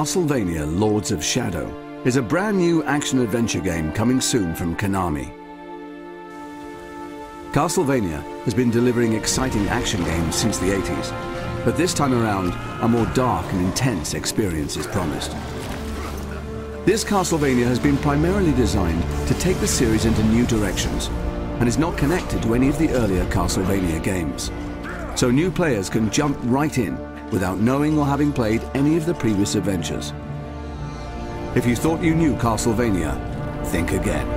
Castlevania Lords of Shadow is a brand new action-adventure game coming soon from Konami. Castlevania has been delivering exciting action games since the 80s, but this time around, a more dark and intense experience is promised. This Castlevania has been primarily designed to take the series into new directions and is not connected to any of the earlier Castlevania games. So new players can jump right in without knowing or having played any of the previous adventures. If you thought you knew Castlevania, think again.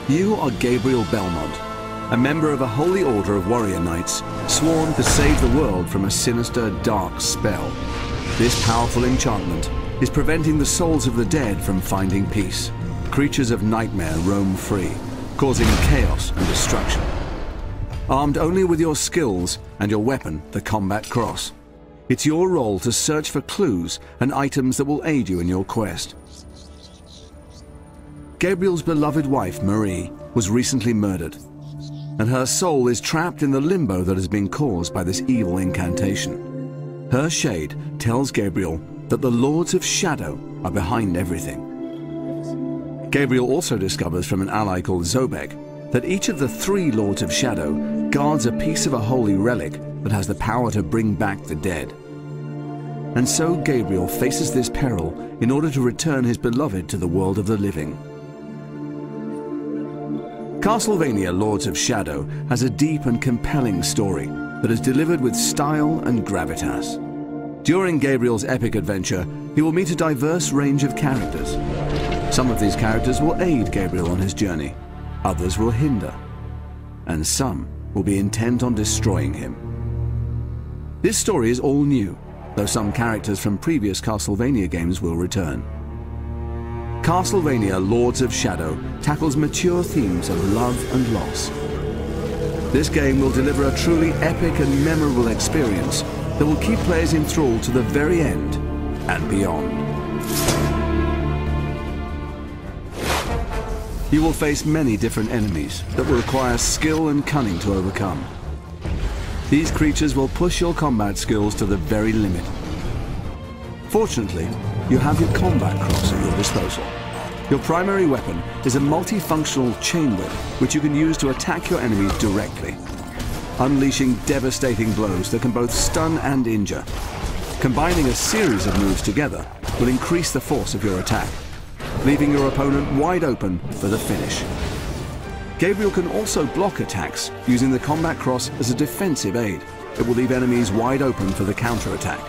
You are Gabriel Belmont, a member of a holy order of warrior knights sworn to save the world from a sinister, dark spell. This powerful enchantment is preventing the souls of the dead from finding peace. Creatures of nightmare roam free, causing chaos and destruction. Armed only with your skills and your weapon, the combat cross, it's your role to search for clues and items that will aid you in your quest. Gabriel's beloved wife, Marie, was recently murdered, and her soul is trapped in the limbo that has been caused by this evil incantation. Her shade tells Gabriel that the Lords of Shadow are behind everything. Gabriel also discovers from an ally called Zobek that each of the 3 Lords of Shadow guards a piece of a holy relic that has the power to bring back the dead. And so Gabriel faces this peril in order to return his beloved to the world of the living. Castlevania Lords of Shadow has a deep and compelling story that is delivered with style and gravitas. During Gabriel's epic adventure, he will meet a diverse range of characters. Some of these characters will aid Gabriel on his journey, others will hinder, and some will be intent on destroying him. This story is all new, though some characters from previous Castlevania games will return. Castlevania Lords of Shadow tackles mature themes of love and loss. This game will deliver a truly epic and memorable experience that will keep players enthralled to the very end and beyond. You will face many different enemies that will require skill and cunning to overcome. These creatures will push your combat skills to the very limit. Fortunately, you have your combat cross at your disposal. Your primary weapon is a multifunctional chain whip, which you can use to attack your enemies directly, unleashing devastating blows that can both stun and injure. Combining a series of moves together will increase the force of your attack, leaving your opponent wide open for the finish. Gabriel can also block attacks using the combat cross as a defensive aid. It will leave enemies wide open for the counter-attack.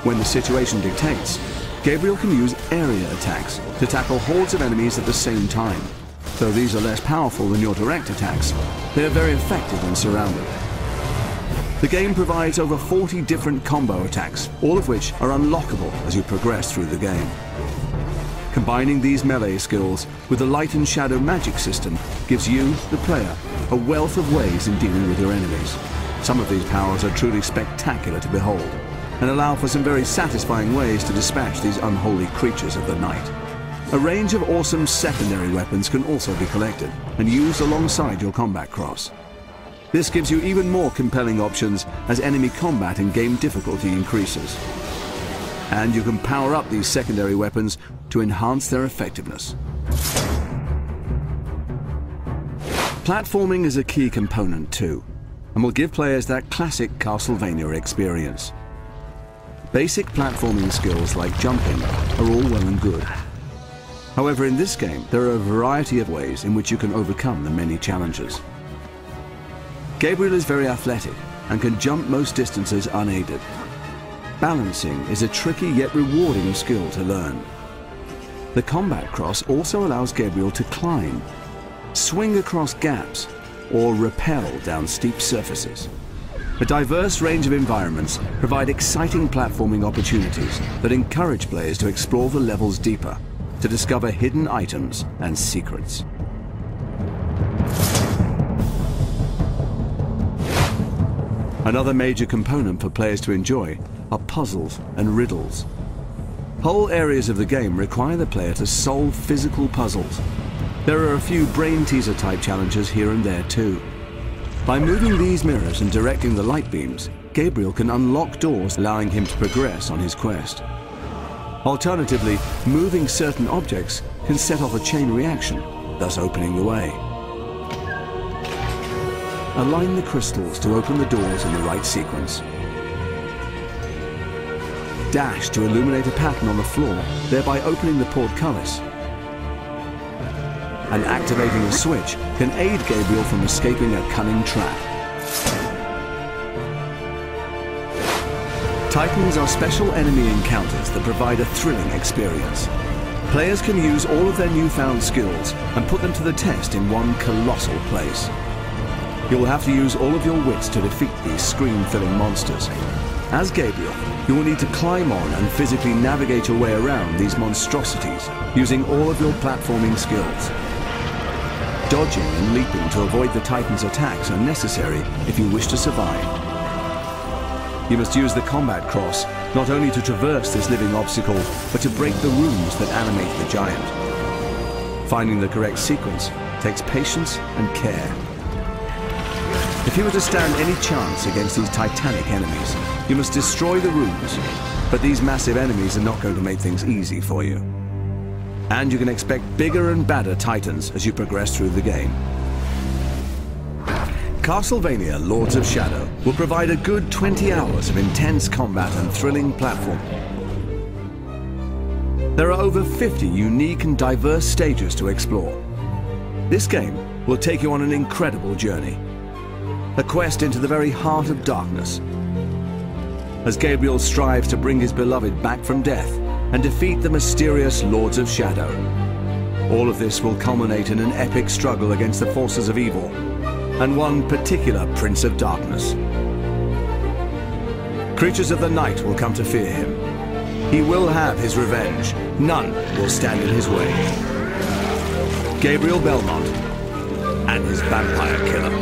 When the situation dictates, Gabriel can use area attacks to tackle hordes of enemies at the same time. Though these are less powerful than your direct attacks, they are very effective when surrounded. The game provides over 40 different combo attacks, all of which are unlockable as you progress through the game. Combining these melee skills with the light and shadow magic system gives you, the player, a wealth of ways in dealing with your enemies. Some of these powers are truly spectacular to behold, and allow for some very satisfying ways to dispatch these unholy creatures of the night. A range of awesome secondary weapons can also be collected and used alongside your combat cross. This gives you even more compelling options as enemy combat and game difficulty increases. And you can power up these secondary weapons to enhance their effectiveness. Platforming is a key component too, and will give players that classic Castlevania experience. Basic platforming skills like jumping are all well and good. However, in this game, there are a variety of ways in which you can overcome the many challenges. Gabriel is very athletic and can jump most distances unaided. Balancing is a tricky yet rewarding skill to learn. The combat cross also allows Gabriel to climb, swing across gaps, or rappel down steep surfaces. A diverse range of environments provide exciting platforming opportunities that encourage players to explore the levels deeper, to discover hidden items and secrets. Another major component for players to enjoy are puzzles and riddles. Whole areas of the game require the player to solve physical puzzles. There are a few brain teaser type challenges here and there too. By moving these mirrors and directing the light beams, Gabriel can unlock doors, allowing him to progress on his quest. Alternatively, moving certain objects can set off a chain reaction, thus opening the way. Align the crystals to open the doors in the right sequence. Dash to illuminate a pattern on the floor, thereby opening the portcullis. And activating a switch can aid Gabriel from escaping a cunning trap. Titans are special enemy encounters that provide a thrilling experience. Players can use all of their newfound skills and put them to the test in one colossal place. You'll have to use all of your wits to defeat these screen-filling monsters. As Gabriel, you will need to climb on and physically navigate your way around these monstrosities using all of your platforming skills. Dodging and leaping to avoid the Titan's attacks are necessary if you wish to survive. You must use the combat cross not only to traverse this living obstacle, but to break the runes that animate the giant. Finding the correct sequence takes patience and care. If you were to stand any chance against these titanic enemies, you must destroy the runes, but these massive enemies are not going to make things easy for you. And you can expect bigger and badder Titans as you progress through the game. Castlevania Lords of Shadow will provide a good 20 hours of intense combat and thrilling platform. There are over 50 unique and diverse stages to explore. This game will take you on an incredible journey. A quest into the very heart of darkness. As Gabriel strives to bring his beloved back from death and defeat the mysterious Lords of Shadow. All of this will culminate in an epic struggle against the forces of evil, and one particular Prince of Darkness. Creatures of the night will come to fear him. He will have his revenge. None will stand in his way. Gabriel Belmont and his vampire killer.